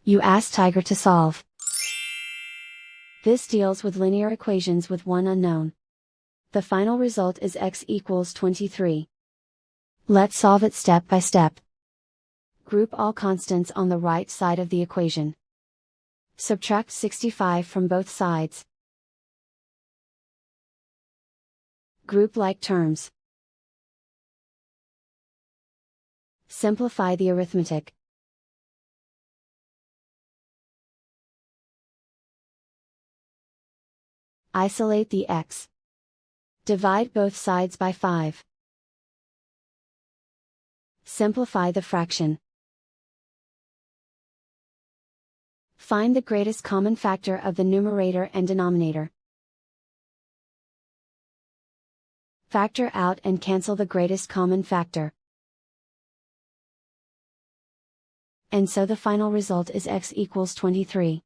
You ask Tiger to solve. This deals with linear equations with one unknown. The final result is x equals 23. Let's solve it step by step. Group all constants on the right side of the equation. Subtract 65 from both sides. Group like terms. Simplify the arithmetic. Isolate the x. Divide both sides by 5. Simplify the fraction. Find the greatest common factor of the numerator and denominator. Factor out and cancel the greatest common factor. And so the final result is x equals 23.